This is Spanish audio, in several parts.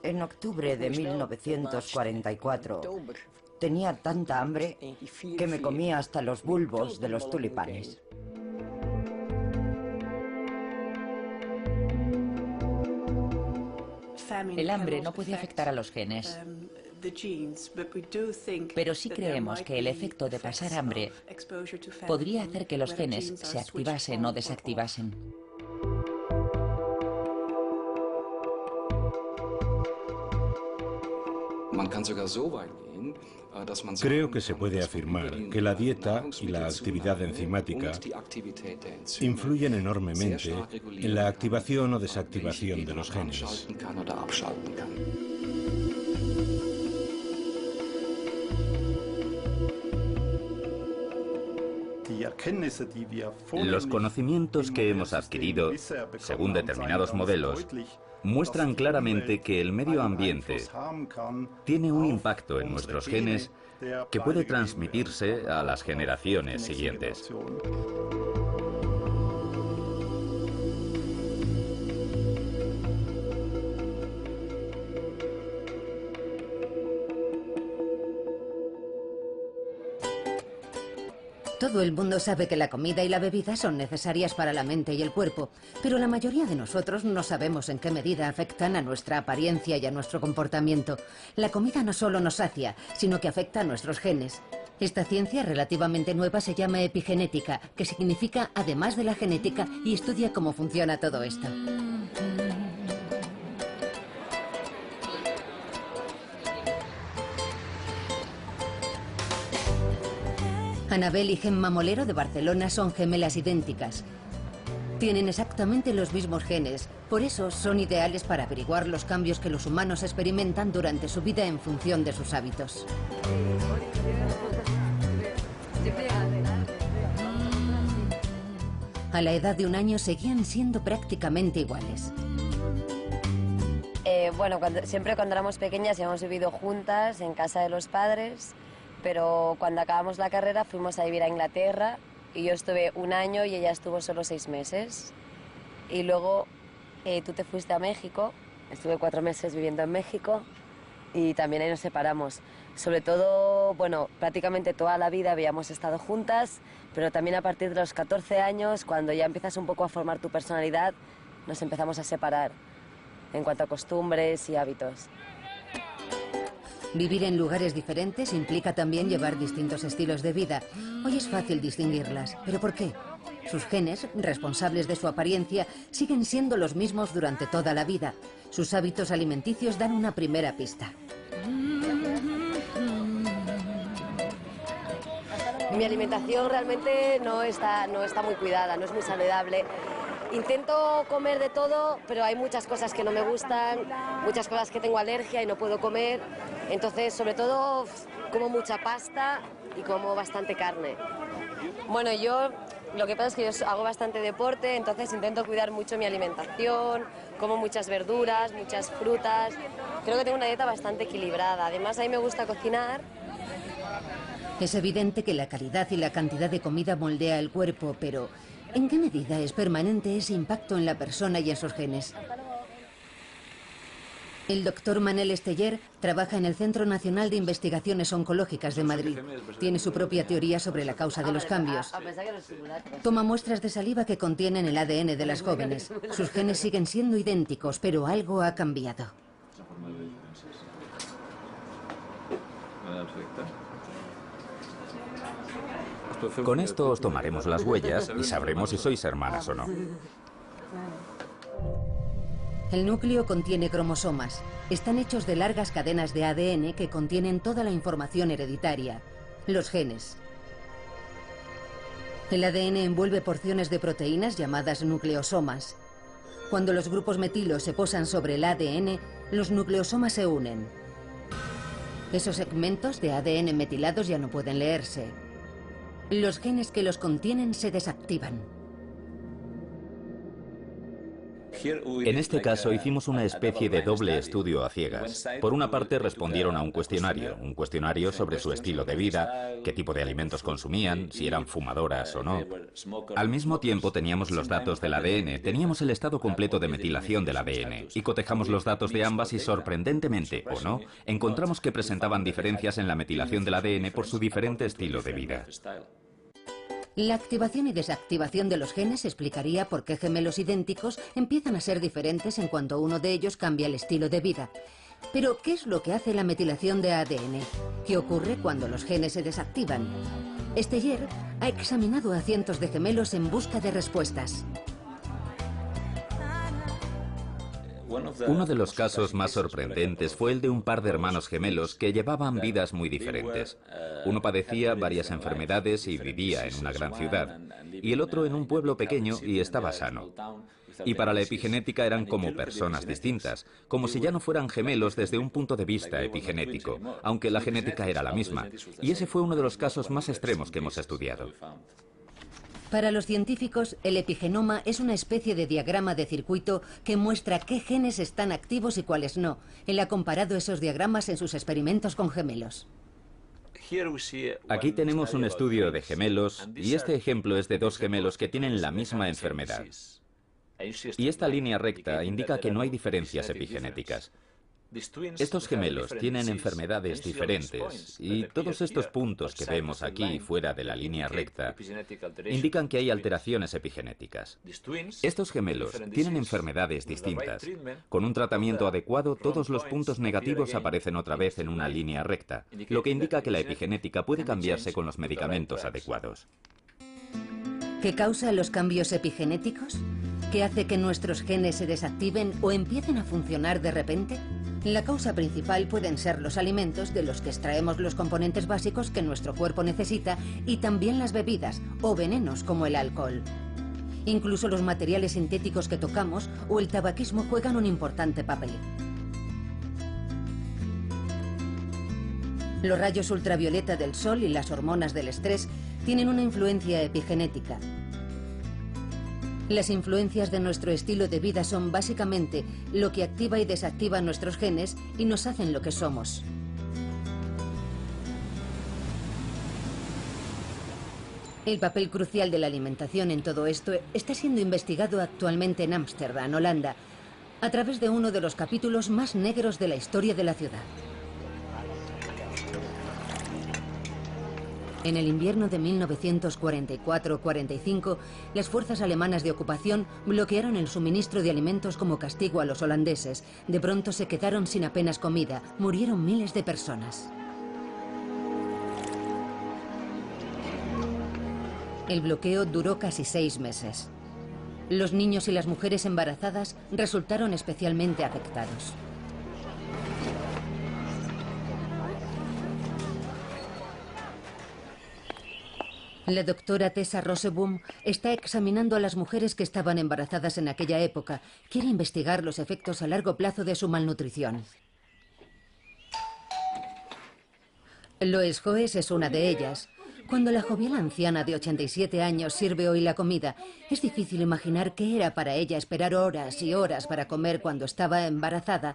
En octubre de 1944 tenía tanta hambre que me comía hasta los bulbos de los tulipanes. El hambre no puede afectar a los genes, pero sí creemos que el efecto de pasar hambre podría hacer que los genes se activasen o desactivasen. Creo que se puede afirmar que la dieta y la actividad enzimática influyen enormemente en la activación o desactivación de los genes. Los conocimientos que hemos adquirido, según determinados modelos, muestran claramente que el medio ambiente tiene un impacto en nuestros genes que puede transmitirse a las generaciones siguientes. Todo el mundo sabe que la comida y la bebida son necesarias para la mente y el cuerpo, pero la mayoría de nosotros no sabemos en qué medida afectan a nuestra apariencia y a nuestro comportamiento. La comida no solo nos sacia, sino que afecta a nuestros genes. Esta ciencia relativamente nueva se llama epigenética, que significa además de la genética, y estudia cómo funciona todo esto. Anabel y Gemma Molero de Barcelona son gemelas idénticas. Tienen exactamente los mismos genes, por eso son ideales para averiguar los cambios que los humanos experimentan durante su vida en función de sus hábitos. A la edad de 1 año seguían siendo prácticamente iguales. Bueno, siempre cuando éramos pequeñas hemos vivido juntas en casa de los padres. Pero cuando acabamos la carrera fuimos a vivir a Inglaterra y yo estuve 1 año y ella estuvo solo 6 meses. Y luego tú te fuiste a México, estuve 4 meses viviendo en México y también ahí nos separamos. Sobre todo, bueno, prácticamente toda la vida habíamos estado juntas, pero también a partir de los 14 años, cuando ya empiezas un poco a formar tu personalidad, nos empezamos a separar en cuanto a costumbres y hábitos. Vivir en lugares diferentes implica también llevar distintos estilos de vida. Hoy es fácil distinguirlas, ¿pero por qué? Sus genes, responsables de su apariencia, siguen siendo los mismos durante toda la vida. Sus hábitos alimenticios dan una primera pista. Mi alimentación realmente no está muy cuidada, no es muy saludable. Intento comer de todo, pero hay muchas cosas que no me gustan, muchas cosas que tengo alergia y no puedo comer. Entonces, sobre todo, como mucha pasta y como bastante carne. Bueno, lo que pasa es que yo hago bastante deporte, entonces intento cuidar mucho mi alimentación, como muchas verduras, muchas frutas. Creo que tengo una dieta bastante equilibrada. Además, a mí me gusta cocinar. Es evidente que la calidad y la cantidad de comida moldea el cuerpo, pero ¿en qué medida es permanente ese impacto en la persona y en sus genes? El doctor Manel Esteller trabaja en el Centro Nacional de Investigaciones Oncológicas de Madrid. Tiene su propia teoría sobre la causa de los cambios. Toma muestras de saliva que contienen el ADN de las jóvenes. Sus genes siguen siendo idénticos, pero algo ha cambiado. Con esto os tomaremos las huellas y sabremos si sois hermanas o no. El núcleo contiene cromosomas. Están hechos de largas cadenas de ADN que contienen toda la información hereditaria, los genes. El ADN envuelve porciones de proteínas llamadas nucleosomas. Cuando los grupos metilos se posan sobre el ADN, los nucleosomas se unen. Esos segmentos de ADN metilados ya no pueden leerse. Los genes que los contienen se desactivan. En este caso hicimos una especie de doble estudio a ciegas. Por una parte respondieron a un cuestionario sobre su estilo de vida, qué tipo de alimentos consumían, si eran fumadoras o no. Al mismo tiempo teníamos los datos del ADN, teníamos el estado completo de metilación del ADN y cotejamos los datos de ambas y sorprendentemente, o no, encontramos que presentaban diferencias en la metilación del ADN por su diferente estilo de vida. La activación y desactivación de los genes explicaría por qué gemelos idénticos empiezan a ser diferentes en cuanto uno de ellos cambia el estilo de vida. Pero, ¿qué es lo que hace la metilación de ADN? ¿Qué ocurre cuando los genes se desactivan? Steyer ha examinado a cientos de gemelos en busca de respuestas. Uno de los casos más sorprendentes fue el de un par de hermanos gemelos que llevaban vidas muy diferentes. Uno padecía varias enfermedades y vivía en una gran ciudad, y el otro en un pueblo pequeño y estaba sano. Y para la epigenética eran como personas distintas, como si ya no fueran gemelos desde un punto de vista epigenético, aunque la genética era la misma. Y ese fue uno de los casos más extremos que hemos estudiado. Para los científicos, el epigenoma es una especie de diagrama de circuito que muestra qué genes están activos y cuáles no. Él ha comparado esos diagramas en sus experimentos con gemelos. Aquí tenemos un estudio de gemelos y este ejemplo es de dos gemelos que tienen la misma enfermedad. Y esta línea recta indica que no hay diferencias epigenéticas. Estos gemelos tienen enfermedades diferentes y todos estos puntos que vemos aquí fuera de la línea recta indican que hay alteraciones epigenéticas. Estos gemelos tienen enfermedades distintas. Con un tratamiento adecuado, todos los puntos negativos aparecen otra vez en una línea recta, lo que indica que la epigenética puede cambiarse con los medicamentos adecuados. ¿Qué causa los cambios epigenéticos? ¿Qué hace que nuestros genes se desactiven o empiecen a funcionar de repente? La causa principal pueden ser los alimentos de los que extraemos los componentes básicos que nuestro cuerpo necesita y también las bebidas o venenos como el alcohol. Incluso los materiales sintéticos que tocamos o el tabaquismo juegan un importante papel. Los rayos ultravioleta del sol y las hormonas del estrés tienen una influencia epigenética. Las influencias de nuestro estilo de vida son básicamente lo que activa y desactiva nuestros genes y nos hacen lo que somos. El papel crucial de la alimentación en todo esto está siendo investigado actualmente en Ámsterdam, Holanda, a través de uno de los capítulos más negros de la historia de la ciudad. En el invierno de 1944-45, las fuerzas alemanas de ocupación bloquearon el suministro de alimentos como castigo a los holandeses. De pronto se quedaron sin apenas comida. Murieron miles de personas. El bloqueo duró casi 6 meses. Los niños y las mujeres embarazadas resultaron especialmente afectados. La doctora Tessa Roseboom está examinando a las mujeres que estaban embarazadas en aquella época. Quiere investigar los efectos a largo plazo de su malnutrición. Lois Hoes es una de ellas. Cuando la jovial anciana de 87 años sirve hoy la comida, es difícil imaginar qué era para ella esperar horas y horas para comer cuando estaba embarazada,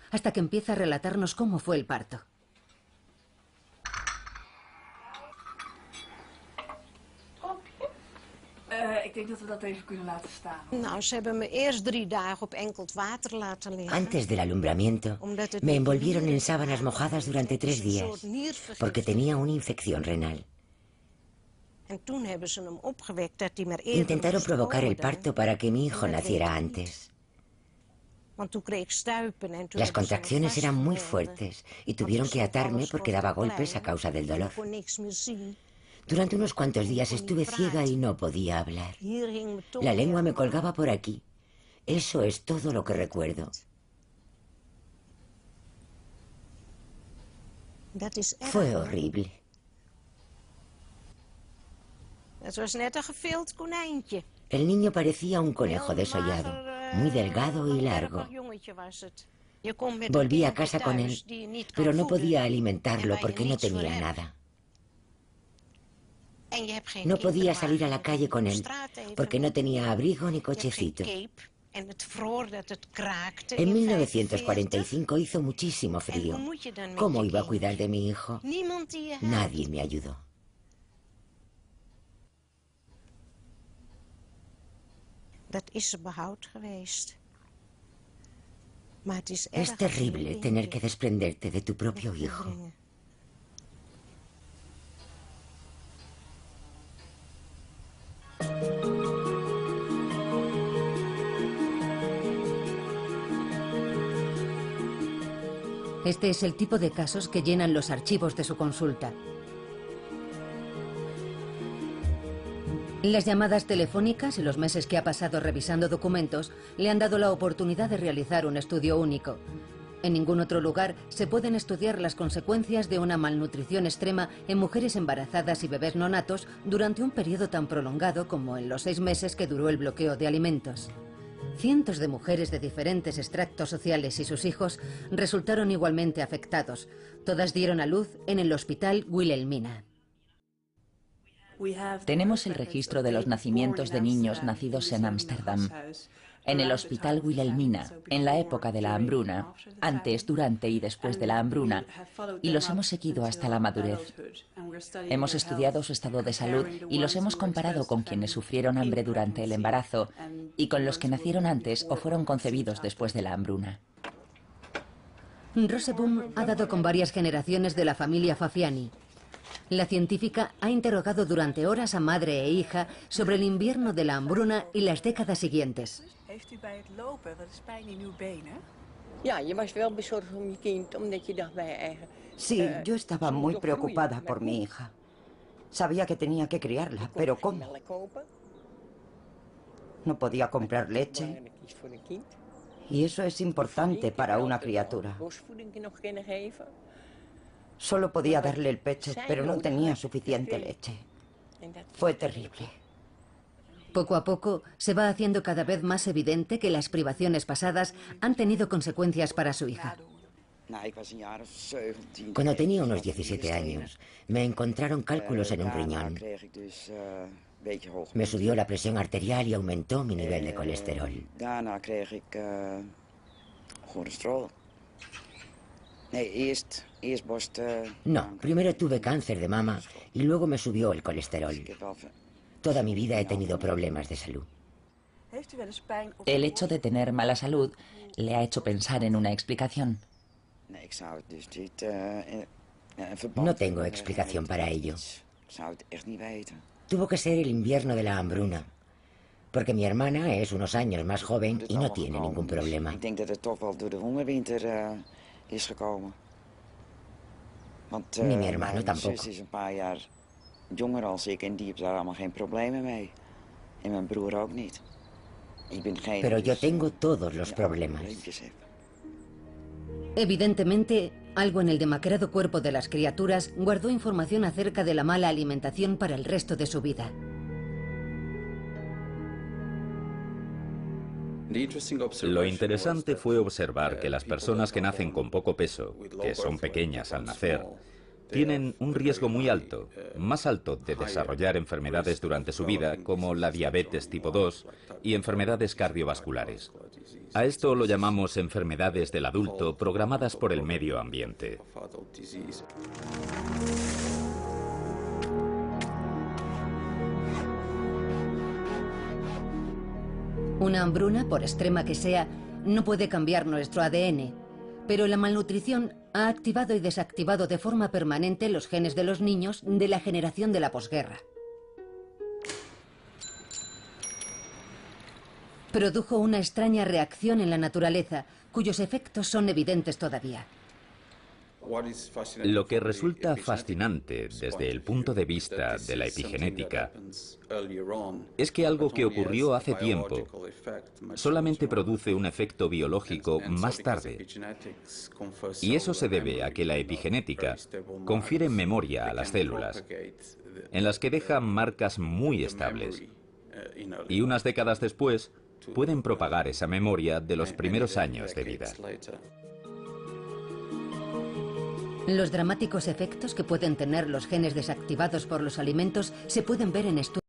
hasta que empieza a relatarnos cómo fue el parto. Ik denk dat we dat even kunnen laten staan. Nou, ze hebben me eerst 3 dagen op enkeld water laten liggen. Antes del alumbramiento, me envolvieron en sábanas mojadas durante 3 días, porque tenía una infección renal. Intentaron provocar el parto para que mi hijo naciera antes. Las contracciones eran muy fuertes y tuvieron que atarme porque daba golpes a causa del dolor. Durante unos cuantos días estuve ciega y no podía hablar. La lengua me colgaba por aquí. Eso es todo lo que recuerdo. Fue horrible. El niño parecía un conejo desollado, muy delgado y largo. Volví a casa con él, pero no podía alimentarlo porque no tenía nada. No podía salir a la calle con él, porque no tenía abrigo ni cochecito. En 1945 hizo muchísimo frío. ¿Cómo iba a cuidar de mi hijo? Nadie me ayudó. Es terrible tener que desprenderte de tu propio hijo. Este es el tipo de casos que llenan los archivos de su consulta. Las llamadas telefónicas y los meses que ha pasado revisando documentos le han dado la oportunidad de realizar un estudio único. En ningún otro lugar se pueden estudiar las consecuencias de una malnutrición extrema en mujeres embarazadas y bebés neonatos durante un periodo tan prolongado como en los 6 meses que duró el bloqueo de alimentos. Cientos de mujeres de diferentes extractos sociales y sus hijos resultaron igualmente afectados. Todas dieron a luz en el Hospital Wilhelmina. Tenemos el registro de los nacimientos de niños nacidos en Ámsterdam, en el Hospital Wilhelmina, en la época de la hambruna, antes, durante y después de la hambruna, y los hemos seguido hasta la madurez. Hemos estudiado su estado de salud y los hemos comparado con quienes sufrieron hambre durante el embarazo y con los que nacieron antes o fueron concebidos después de la hambruna. Roseboom ha dado con varias generaciones de la familia Fafiani. La científica ha interrogado durante horas a madre e hija sobre el invierno de la hambruna y las décadas siguientes. Sí, yo estaba muy preocupada por mi hija. Sabía que tenía que criarla, pero ¿cómo? No podía comprar leche. Y eso es importante para una criatura. Solo podía darle el pecho, pero no tenía suficiente leche. Fue terrible. Poco a poco se va haciendo cada vez más evidente que las privaciones pasadas han tenido consecuencias para su hija. Cuando tenía unos 17 años, me encontraron cálculos en un riñón. Me subió la presión arterial y aumentó mi nivel de colesterol. No, primero tuve cáncer de mama y luego me subió el colesterol. Toda mi vida he tenido problemas de salud. El hecho de tener mala salud le ha hecho pensar en una explicación. No tengo explicación para ello. Tuvo que ser el invierno de la hambruna, porque mi hermana es unos años más joven y no tiene ningún problema. Ni mi hermano tampoco. Pero yo tengo todos los problemas. Evidentemente, algo en el demacrado cuerpo de las criaturas guardó información acerca de la mala alimentación para el resto de su vida. Lo interesante fue observar que las personas que nacen con poco peso, que son pequeñas al nacer, tienen un riesgo muy alto, más alto de desarrollar enfermedades durante su vida, como la diabetes tipo 2 y enfermedades cardiovasculares. A esto lo llamamos enfermedades del adulto programadas por el medio ambiente. Una hambruna, por extrema que sea, no puede cambiar nuestro ADN, pero la malnutrición ha activado y desactivado de forma permanente los genes de los niños de la generación de la posguerra. Produjo una extraña reacción en la naturaleza, cuyos efectos son evidentes todavía. Lo que resulta fascinante desde el punto de vista de la epigenética es que algo que ocurrió hace tiempo solamente produce un efecto biológico más tarde. Y eso se debe a que la epigenética confiere memoria a las células, en las que deja marcas muy estables. Y unas décadas después pueden propagar esa memoria de los primeros años de vida. Los dramáticos efectos que pueden tener los genes desactivados por los alimentos se pueden ver en estudios